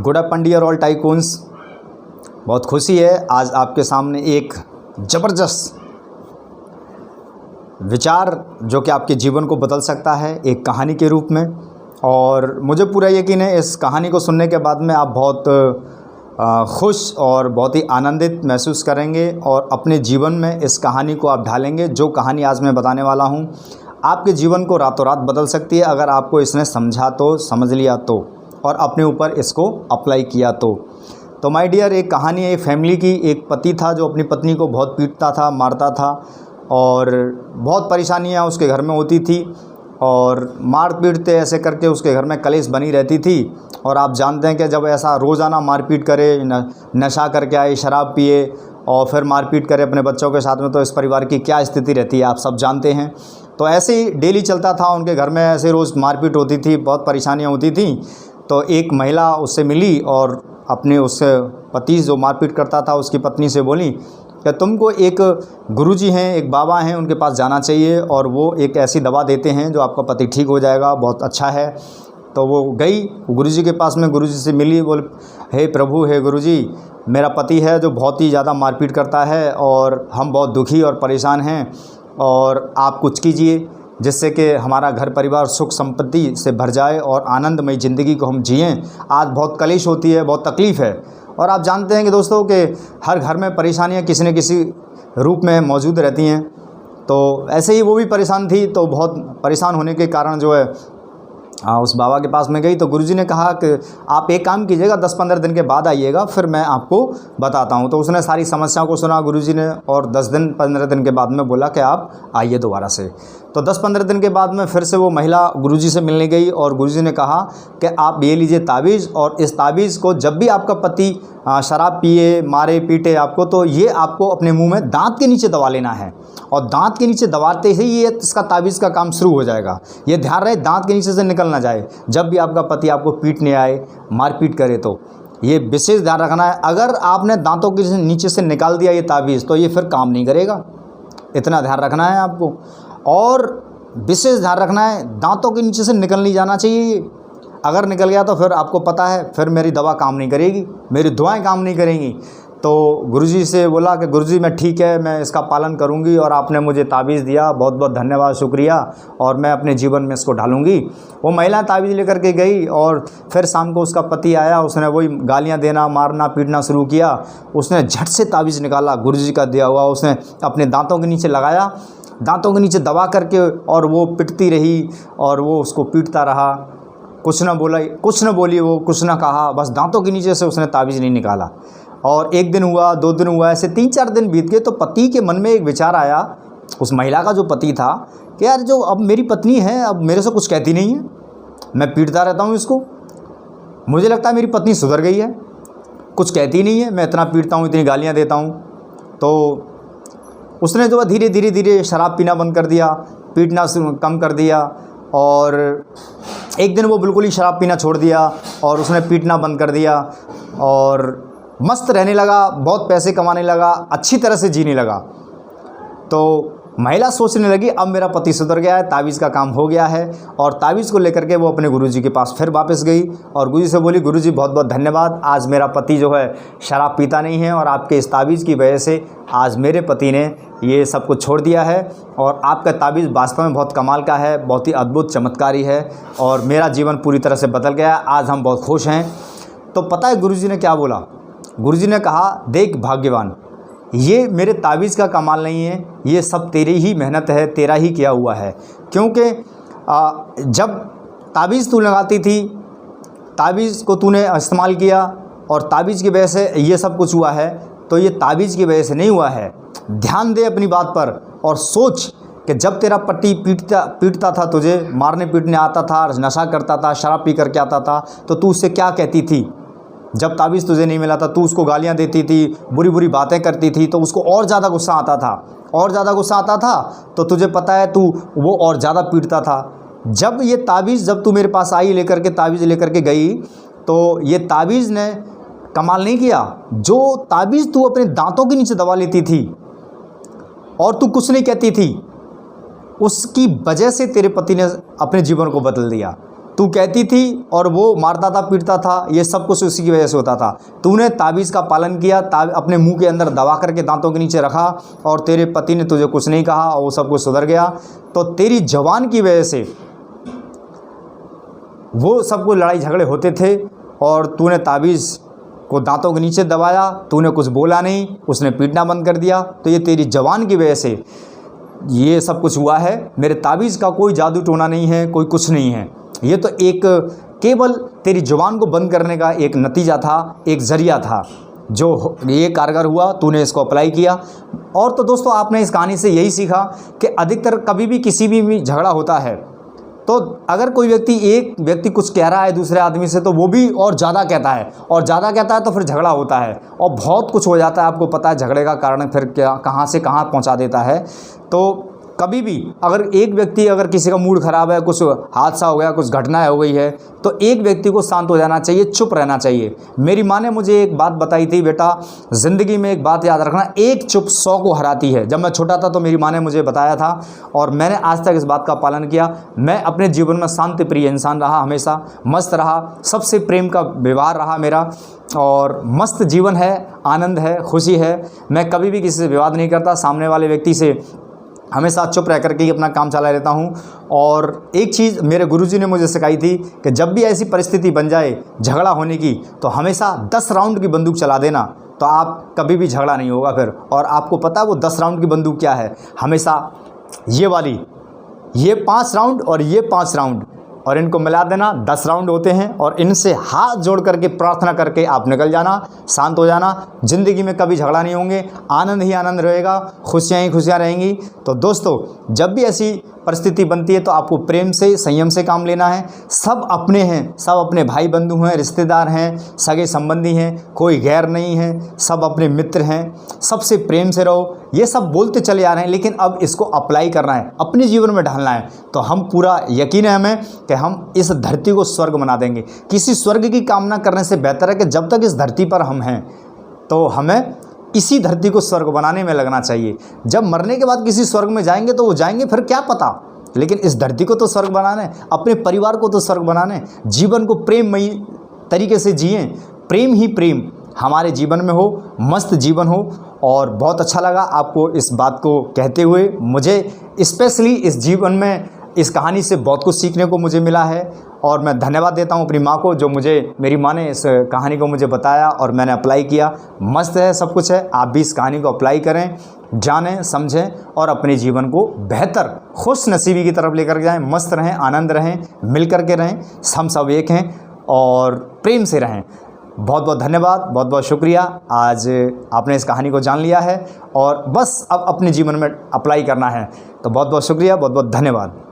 Good अपन dear all tycoons. बहुत खुशी है आज आपके सामने एक ज़बरदस्त विचार जो कि आपके जीवन को बदल सकता है एक कहानी के रूप में। और मुझे पूरा यकीन है इस कहानी को सुनने के बाद में आप बहुत खुश और बहुत ही आनंदित महसूस करेंगे और अपने जीवन में इस कहानी को आप ढालेंगे। जो कहानी आज मैं बताने वाला हूँ आपके जीवन को रातों रात बदल सकती है अगर आपको इसने समझा तो, समझ लिया तो और अपने ऊपर इसको अप्लाई किया तो माय डियर, एक कहानी है एक फैमिली की। एक पति था जो अपनी पत्नी को बहुत पीटता था, मारता था और बहुत परेशानियां उसके घर में होती थी और मार पीटते ऐसे करके उसके घर में कलेश बनी रहती थी। और आप जानते हैं कि जब ऐसा रोज़ाना मारपीट करे, नशा करके आए, शराब पिए और फिर मारपीट करे अपने बच्चों के साथ में, तो इस परिवार की क्या स्थिति रहती है आप सब जानते हैं। तो ऐसे ही डेली चलता था उनके घर में, ऐसे रोज़ मारपीट होती थी, बहुत परेशानियाँ होती थी। तो एक महिला उससे मिली और अपने उससे पति जो मारपीट करता था उसकी पत्नी से बोली कि तुमको एक गुरुजी हैं, एक बाबा हैं, उनके पास जाना चाहिए और वो एक ऐसी दवा देते हैं जो आपका पति ठीक हो जाएगा, बहुत अच्छा है। तो वो गई गुरुजी के पास में, गुरुजी से मिली, बोले हे प्रभु, हे गुरुजी, मेरा पति है जो बहुत ही ज़्यादा मारपीट करता है और हम बहुत दुखी और परेशान हैं और आप कुछ कीजिए जिससे कि हमारा घर परिवार सुख संपत्ति से भर जाए और आनंदमय ज़िंदगी को हम जिएं। आज बहुत कलेश होती है, बहुत तकलीफ़ है और आप जानते हैं कि दोस्तों कि हर घर में परेशानियां किसी न किसी रूप में मौजूद रहती हैं। तो ऐसे ही वो भी परेशान थी, तो बहुत परेशान होने के कारण जो है उस बाबा के पास में गई। तो गुरुजी ने कहा कि आप एक काम कीजिएगा, 10-15 दिन के बाद आइएगा, फिर मैं आपको बताता हूँ। तो उसने सारी समस्याओं को सुना गुरुजी ने और 10-15 दिन के बाद में बोला कि आप आइए दोबारा से। तो 10-15 दिन के बाद में फिर से वो महिला गुरुजी से मिलने गई और गुरुजी ने कहा कि आप ये लीजिए ताबीज़, और इस ताबीज़ को जब भी आपका पति शराब पिए, मारे पीटे आपको, तो ये आपको अपने मुंह में दांत के नीचे दबा लेना है और दांत के नीचे दबाते ही ये इसका ताबीज़ का काम शुरू हो जाएगा। ये ध्यान रहे दांत के नीचे से निकल ना जाए। जब भी आपका पति आपको पीटने आए, मारपीट करे, तो ये विशेष ध्यान रखना है। अगर आपने दांतों के नीचे से निकाल दिया ये ताबीज़ तो ये फिर काम नहीं करेगा, इतना ध्यान रखना है आपको। और विशेष ध्यान रखना है दांतों के नीचे से निकल नहीं जाना चाहिए ये। अगर निकल गया तो फिर आपको पता है फिर मेरी दवा काम नहीं करेगी, मेरी दुआएं काम नहीं करेंगी। तो गुरुजी से बोला कि गुरुजी मैं ठीक है, मैं इसका पालन करूंगी और आपने मुझे ताबीज़ दिया, बहुत बहुत धन्यवाद, शुक्रिया, और मैं अपने जीवन में इसको ढालूंगी। वो महिला ताबीज़ लेकर के गई और फिर शाम को उसका पति आया, उसने वही गालियां देना, मारना, पीटना शुरू किया। उसने झट से ताबीज़ निकाला गुरुजी का दिया हुआ, उसने अपने दांतों के नीचे लगाया, दांतों के नीचे दबा करके, और वो पिटती रही और वो उसको पीटता रहा। कुछ ना बोला, कुछ ना बोली, वो कुछ ना कहा, बस दांतों के नीचे से उसने ताबीज़ नहीं निकाला। और एक दिन हुआ, 2 दिन हुआ, ऐसे 3-4 दिन बीत गए। तो पति के मन में एक विचार आया, उस महिला का जो पति था, कि यार जो अब मेरी पत्नी है अब मेरे से कुछ कहती नहीं है, मैं पीटता रहता हूँ इसको, मुझे लगता है मेरी पत्नी सुधर गई है, कुछ कहती नहीं है, मैं इतना पीटता हूँ, इतनी गालियाँ देता हूँ। तो उसने जो धीरे धीरे धीरे शराब पीना बंद कर दिया, पीटना कम कर दिया और एक दिन वो बिल्कुल ही शराब पीना छोड़ दिया और उसने पीटना बंद कर दिया और मस्त रहने लगा, बहुत पैसे कमाने लगा, अच्छी तरह से जीने लगा। तो महिला सोचने लगी अब मेरा पति सुधर गया है, ताबीज़ का काम हो गया है। और ताबीज़ को लेकर के वो अपने गुरुजी के पास फिर वापस गई और गुरुजी से बोली, गुरुजी बहुत बहुत धन्यवाद, आज मेरा पति जो है शराब पीता नहीं है और आपके इस ताबीज़ की वजह से आज मेरे पति ने ये सब कुछ छोड़ दिया है और आपका ताबीज़ वास्तव में बहुत कमाल का है, बहुत ही अद्भुत चमत्कारी है और मेरा जीवन पूरी तरह से बदल गया, आज हम बहुत खुश हैं। तो पता है गुरुजी ने क्या बोला? गुरुजी ने कहा, देख भाग्यवान, ये मेरे ताबीज़ का कमाल नहीं है, ये सब तेरी ही मेहनत है, तेरा ही किया हुआ है। क्योंकि जब ताबीज़ तू लगाती थी, ताबीज़ को तूने इस्तेमाल किया और ताबीज़ की वजह से ये सब कुछ हुआ है, तो ये ताबीज़ की वजह से नहीं हुआ है। ध्यान दे अपनी बात पर और सोच कि जब तेरा पति पीटता था, तुझे मारने पीटने आता था, नशा करता था, शराब पी करके आता था, तो तू उससे क्या कहती थी? जब ताबीज़ तुझे नहीं मिला था तू उसको गालियां देती थी, बुरी बुरी बातें करती थी, तो उसको और ज़्यादा गुस्सा आता था, और ज़्यादा गुस्सा आता था, तो तुझे पता है तू वो और ज़्यादा पीटता था। जब ये ताबीज़, जब तू मेरे पास आई लेकर के, ताबीज़ लेकर के गई, तो ये ताबीज़ ने कमाल नहीं किया। जो ताबीज़ तू अपने दांतों के नीचे दबा लेती थी और तू कुछ नहीं कहती थी, उसकी वजह से तेरे पति ने अपने जीवन को बदल दिया। तू कहती थी और वो मारता था, पीटता था, ये सब कुछ उसी की वजह से होता था। तूने ताबीज़ का पालन किया, अपने मुंह के अंदर दबा करके दांतों के नीचे रखा और तेरे पति ने तुझे कुछ नहीं कहा और वो सब कुछ सुधर गया। तो तेरी जबान की वजह से वो सब कुछ लड़ाई झगड़े होते थे और तूने ताबीज़ को दांतों के नीचे दबाया, तूने कुछ बोला नहीं, उसने पीटना बंद कर दिया। तो ये तेरी जबान की वजह से ये सब कुछ हुआ है। मेरे ताबीज़ का कोई जादू टोना नहीं है, कोई कुछ नहीं है। ये तो एक केवल तेरी ज़ुबान को बंद करने का एक नतीजा था, एक ज़रिया था जो ये कारगर हुआ। तूने इसको अप्लाई किया। और तो दोस्तों आपने इस कहानी से यही सीखा कि अधिकतर कभी भी किसी भी झगड़ा होता है तो अगर कोई एक व्यक्ति कुछ कह रहा है दूसरे आदमी से तो वो भी और ज़्यादा कहता है और ज़्यादा कहता है तो फिर झगड़ा होता है और बहुत कुछ हो जाता है। आपको पता है झगड़े का कारण फिर क्या कहाँ से कहाँ पहुँचा देता है। तो कभी भी अगर एक व्यक्ति अगर किसी का मूड ख़राब है, कुछ हादसा हो गया, कुछ घटना हो गई है, तो एक व्यक्ति को शांत हो जाना चाहिए, चुप रहना चाहिए। मेरी माँ ने मुझे एक बात बताई थी, बेटा ज़िंदगी में एक बात याद रखना, एक चुप 100 को हराती है। जब मैं छोटा था तो मेरी माँ ने मुझे बताया था और मैंने आज तक इस बात का पालन किया। मैं अपने जीवन में शांति प्रिय इंसान रहा, हमेशा मस्त रहा, सबसे प्रेम का व्यवहार रहा मेरा और मस्त जीवन है, आनंद है, खुशी है। मैं कभी भी किसी से विवाद नहीं करता, सामने वाले व्यक्ति से हमेशा चुप रह करके ही अपना काम चला लेता हूँ। और एक चीज़ मेरे गुरुजी ने मुझे सिखाई थी कि जब भी ऐसी परिस्थिति बन जाए झगड़ा होने की तो हमेशा 10 राउंड की बंदूक चला देना, तो आप कभी भी झगड़ा नहीं होगा फिर। और आपको पता है वो 10 राउंड की बंदूक क्या है? हमेशा ये वाली, ये 5 राउंड और ये 5 राउंड, और इनको मिला देना 10 राउंड होते हैं। और इनसे हाथ जोड़ करके प्रार्थना करके आप निकल जाना, शांत हो जाना। ज़िंदगी में कभी झगड़ा नहीं होंगे, आनंद ही आनंद रहेगा, खुशियाँ ही खुशियाँ रहेंगी। तो दोस्तों जब भी ऐसी परिस्थिति बनती है तो आपको प्रेम से, संयम से काम लेना है। सब अपने हैं, सब अपने भाई बंधु हैं, रिश्तेदार हैं, सगे संबंधी हैं, कोई गैर नहीं है, सब अपने मित्र हैं। सबसे प्रेम से रहो। ये सब बोलते चले आ रहे हैं लेकिन अब इसको अप्लाई करना है, अपने जीवन में ढालना है। तो हम पूरा यकीन है हमें कि हम इस धरती को स्वर्ग बना देंगे। किसी स्वर्ग की कामना करने से बेहतर है कि जब तक इस धरती पर हम हैं तो हमें इसी धरती को स्वर्ग बनाने में लगना चाहिए। जब मरने के बाद किसी स्वर्ग में जाएंगे तो वो जाएंगे, फिर क्या पता, लेकिन इस धरती को तो स्वर्ग बनाना है, अपने परिवार को तो स्वर्ग बनाना है। जीवन को प्रेममयी तरीके से जिएं, प्रेम ही प्रेम हमारे जीवन में हो, मस्त जीवन हो। और बहुत अच्छा लगा आपको इस बात को कहते हुए। मुझे स्पेशली इस जीवन में इस कहानी से बहुत कुछ सीखने को मुझे मिला है और मैं धन्यवाद देता हूँ अपनी माँ को, जो मेरी माँ ने इस कहानी को मुझे बताया और मैंने अप्लाई किया। मस्त है, सब कुछ है। आप भी इस कहानी को अप्लाई करें, जानें, समझें और अपने जीवन को बेहतर खुश नसीबी की तरफ लेकर जाएं। मस्त रहें, आनंद रहें, मिल कर के रहें, हम सब एक हैं और प्रेम से रहें। बहुत बहुत धन्यवाद, बहुत बहुत शुक्रिया। आज आपने इस कहानी को जान लिया है और बस अब अपने जीवन में अप्लाई करना है। तो बहुत बहुत शुक्रिया, बहुत बहुत धन्यवाद।